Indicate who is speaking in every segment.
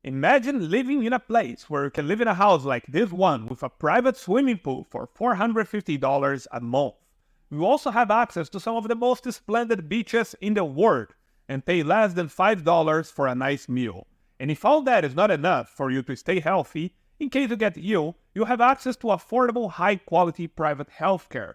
Speaker 1: Imagine living in a place where you can live in a house like this one with a private swimming pool for $450 a month. You also have access to some of the most splendid beaches in the world and pay less than $5 for a nice meal. And if all that is not enough for you to stay healthy, in case you get ill, you have access to affordable, high-quality private healthcare.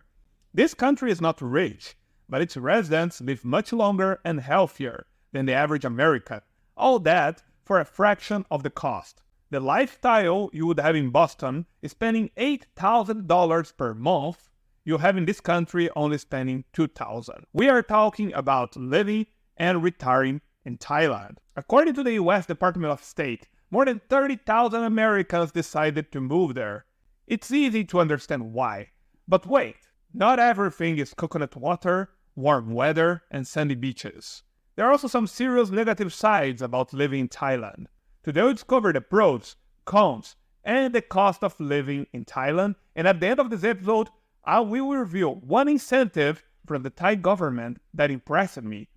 Speaker 1: This country is not rich, but its residents live much longer and healthier than the average American. All that for a fraction of the cost. The lifestyle you would have in Boston is spending $8,000 per month. You have in this country only spending $2,000. We are talking about living and retiring in Thailand. According to the US Department of State, more than 30,000 Americans decided to move there. It's easy to understand why. But wait, not everything is coconut water, warm weather, and sandy beaches. There are also some serious negative sides about living in Thailand. Today we'll discover the pros, cons, and the cost of living in Thailand, and at the end of this episode, I will reveal one incentive from the Thai government that impressed me.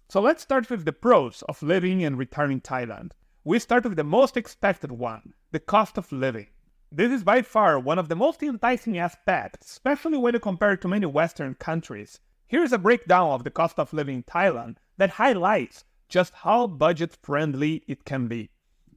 Speaker 1: So let's start with the pros of living and retiring in Thailand. We start with the most expected one, the cost of living. This is by far one of the most enticing aspects, especially when you compare it to many Western countries. Here's a breakdown of the cost of living in Thailand that highlights just how budget-friendly it can be.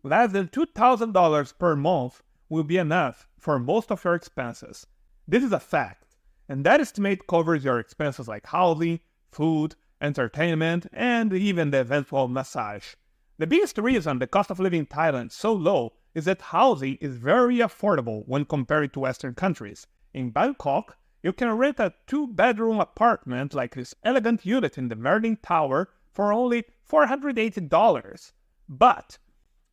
Speaker 1: Less than $2,000 per month will be enough for most of your expenses. This is a fact, and that estimate covers your expenses like housing, food, entertainment, and even the eventual massage. The biggest reason the cost of living in Thailand is so low is that housing is very affordable when compared to Western countries. In Bangkok, you can rent a 2-bedroom apartment like this elegant unit in the Merlin Tower for only $480. But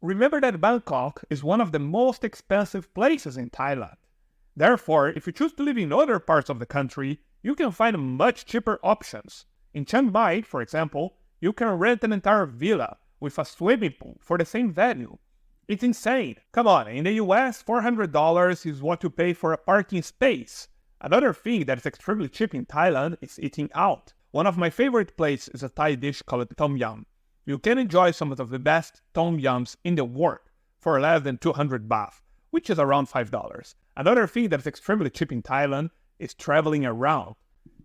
Speaker 1: remember that Bangkok is one of the most expensive places in Thailand. Therefore, if you choose to live in other parts of the country, you can find much cheaper options. In Chiang Mai, for example, you can rent an entire villa with a swimming pool for the same value. It's insane. Come on, in the US, $400 is what you pay for a parking space. Another thing that is extremely cheap in Thailand is eating out. One of my favorite places is a Thai dish called Tom Yum. You can enjoy some of the best Tom Yums in the world for less than 200 baht, which is around $5. Another thing that is extremely cheap in Thailand is traveling around.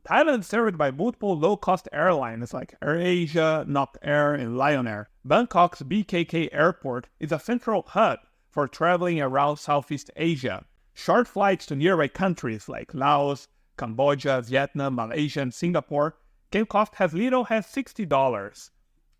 Speaker 1: Thailand is served by multiple low-cost airlines like AirAsia, Nok Air, and Lion Air. Bangkok's BKK airport is a central hub for traveling around Southeast Asia. Short flights to nearby countries like Laos, Cambodia, Vietnam, Malaysia, and Singapore can cost as little as $60.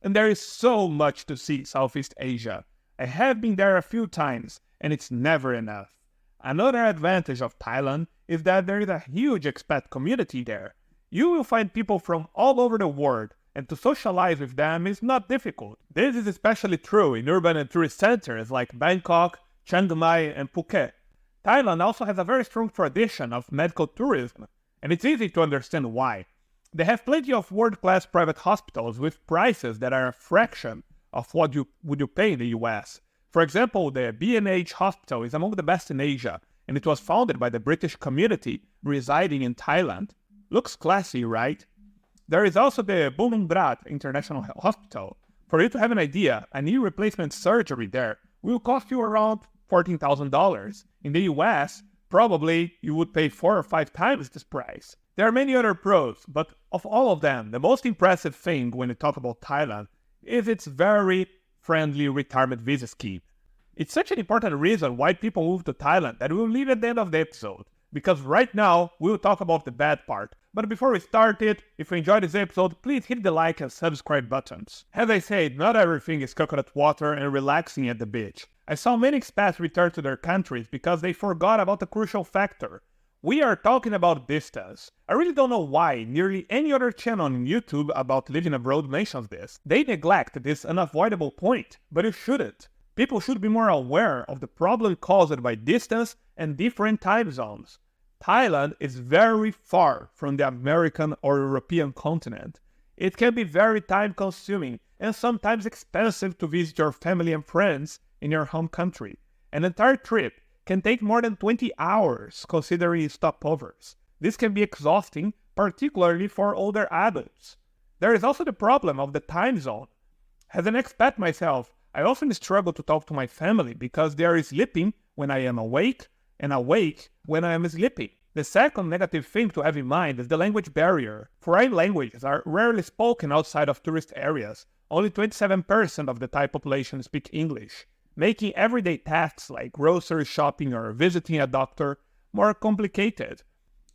Speaker 1: And there is so much to see in Southeast Asia. I have been there a few times, and it's never enough. Another advantage of Thailand is that there is a huge expat community there. You will find people from all over the world, and to socialize with them is not difficult. This is especially true in urban and tourist centers like Bangkok, Chiang Mai, and Phuket. Thailand also has a very strong tradition of medical tourism, and it's easy to understand why. They have plenty of world-class private hospitals with prices that are a fraction of what you would pay in the US. For example, the B&H hospital is among the best in Asia, and it was founded by the British community residing in Thailand. Looks classy, right? There is also the Bumrungrad International Hospital. For you to have an idea, a knee replacement surgery there will cost you around $14,000. In the US, probably you would pay 4 or 5 times this price. There are many other pros, but of all of them, the most impressive thing when you talk about Thailand is its very friendly retirement visa scheme. It's such an important reason why people move to Thailand that we'll leave at the end of the episode, because right now we'll talk about the bad part. But before we start it, if you enjoyed this episode, please hit the like and subscribe buttons. As I said, not everything is coconut water and relaxing at the beach. I saw many expats return to their countries because they forgot about the crucial factor. We are talking about distance. I really don't know why nearly any other channel on YouTube about living abroad mentions this. They neglect this unavoidable point, but you shouldn't. People should be more aware of the problem caused by distance and different time zones. Thailand is very far from the American or European continent. It can be very time-consuming and sometimes expensive to visit your family and friends in your home country. An entire trip can take more than 20 hours considering stopovers. This can be exhausting, particularly for older adults. There is also the problem of the time zone. As an expat myself, I often struggle to talk to my family because they are sleeping when I am awake and awake when I am sleeping. The second negative thing to have in mind is the language barrier. Foreign languages are rarely spoken outside of tourist areas. Only 27% of the Thai population speak English, making everyday tasks like grocery shopping or visiting a doctor more complicated.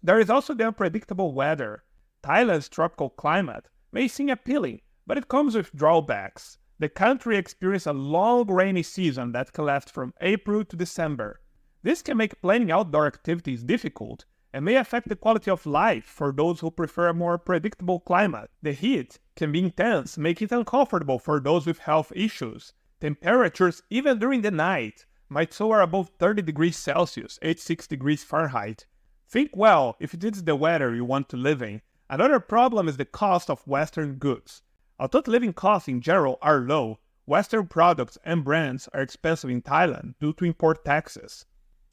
Speaker 1: There is also the unpredictable weather. Thailand's tropical climate may seem appealing, but it comes with drawbacks. The country experiences a long rainy season that can last from April to December. This can make planning outdoor activities difficult and may affect the quality of life for those who prefer a more predictable climate. The heat can be intense, making it uncomfortable for those with health issues. Temperatures, even during the night, might soar above 30 degrees Celsius, 86 degrees Fahrenheit. Think well if it is the weather you want to live in. Another problem is the cost of Western goods. Although living costs in general are low, Western products and brands are expensive in Thailand due to import taxes.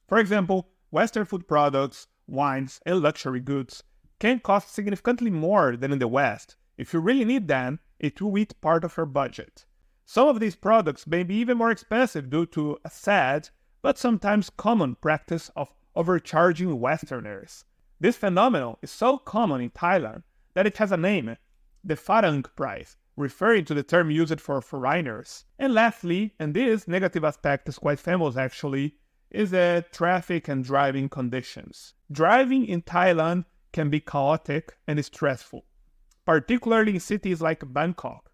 Speaker 1: For example, Western food products, wines, and luxury goods can cost significantly more than in the West. If you really need them, it will eat part of your budget. Some of these products may be even more expensive due to a sad, but sometimes common practice of overcharging Westerners. This phenomenon is so common in Thailand that it has a name, the Farang price, referring to the term used for foreigners. And lastly, and this negative aspect is quite famous actually, is the traffic and driving conditions. Driving in Thailand can be chaotic and stressful, particularly in cities like Bangkok.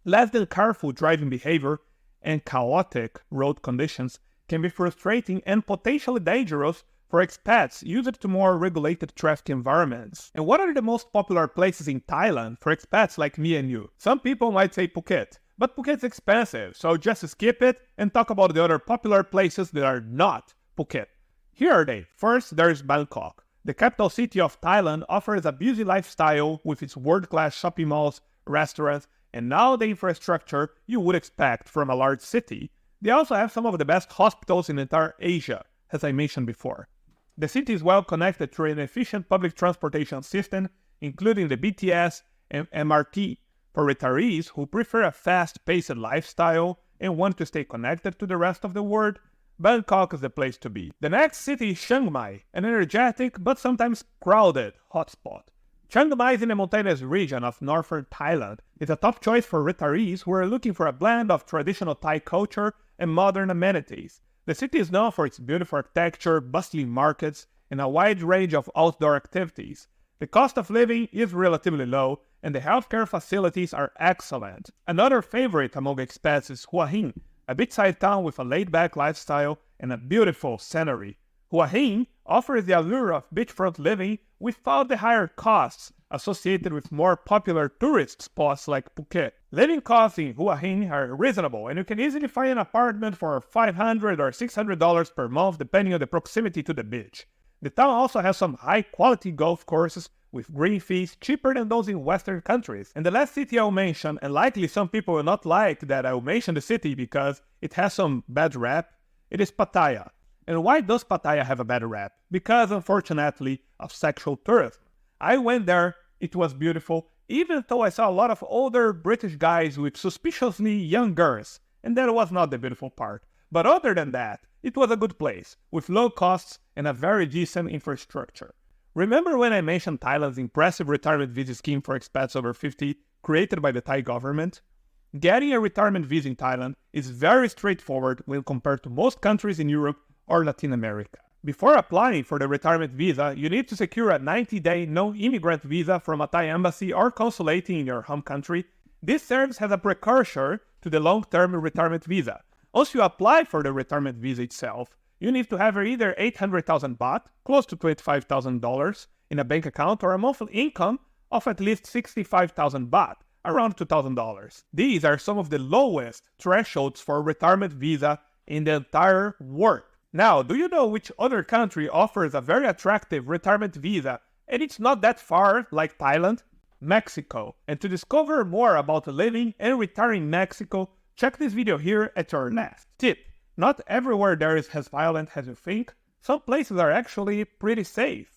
Speaker 1: Less than careful driving behavior and chaotic road conditions can be frustrating and potentially dangerous for expats used to more regulated traffic environments. And what are the most popular places in Thailand for expats like me and you? Some people might say Phuket, but Phuket's expensive, so just skip it and talk about the other popular places that are not Phuket. Here are they. First, there's Bangkok. The capital city of Thailand offers a busy lifestyle with its world-class shopping malls, restaurants, and all the infrastructure you would expect from a large city. They also have some of the best hospitals in entire Asia, as I mentioned before. The city is well connected through an efficient public transportation system, including the BTS and MRT. For retirees who prefer a fast-paced lifestyle and want to stay connected to the rest of the world, Bangkok is the place to be. The next city is Chiang Mai, an energetic but sometimes crowded hotspot. Chiang Mai is in a mountainous region of northern Thailand. It's a top choice for retirees who are looking for a blend of traditional Thai culture and modern amenities. The city is known for its beautiful architecture, bustling markets, and a wide range of outdoor activities. The cost of living is relatively low, and the healthcare facilities are excellent. Another favorite among expats is Hua Hin, a beachside town with a laid-back lifestyle and a beautiful scenery. Hua Hin offers the allure of beachfront living without the higher costs associated with more popular tourist spots like Phuket. Living costs in Hua Hin are reasonable, and you can easily find an apartment for $500 or $600 per month depending on the proximity to the beach. The town also has some high-quality golf courses with green fees cheaper than those in Western countries. And the last city I'll mention, and likely some people will not like that I'll mention the city because it has some bad rap, it is Pattaya. And why does Pattaya have a bad rap? Because, unfortunately, of sexual tourism. I went there, it was beautiful, even though I saw a lot of older British guys with suspiciously young girls, and that was not the beautiful part. But other than that, it was a good place, with low costs and a very decent infrastructure. Remember when I mentioned Thailand's impressive retirement visa scheme for expats over 50 created by the Thai government? Getting a retirement visa in Thailand is very straightforward when compared to most countries in Europe or Latin America. Before applying for the retirement visa, you need to secure a 90-day no-immigrant visa from a Thai embassy or consulate in your home country. This serves as a precursor to the long-term retirement visa. Once you apply for the retirement visa itself, you need to have either 800,000 baht, close to $25,000, in a bank account or a monthly income of at least 65,000 baht, around $2,000. These are some of the lowest thresholds for a retirement visa in the entire world. Now, do you know which other country offers a very attractive retirement visa and it's not that far like Thailand? Mexico. And to discover more about living and retiring in Mexico, check this video here at your left. Tip: not everywhere there is as violent as you think. Some places are actually pretty safe.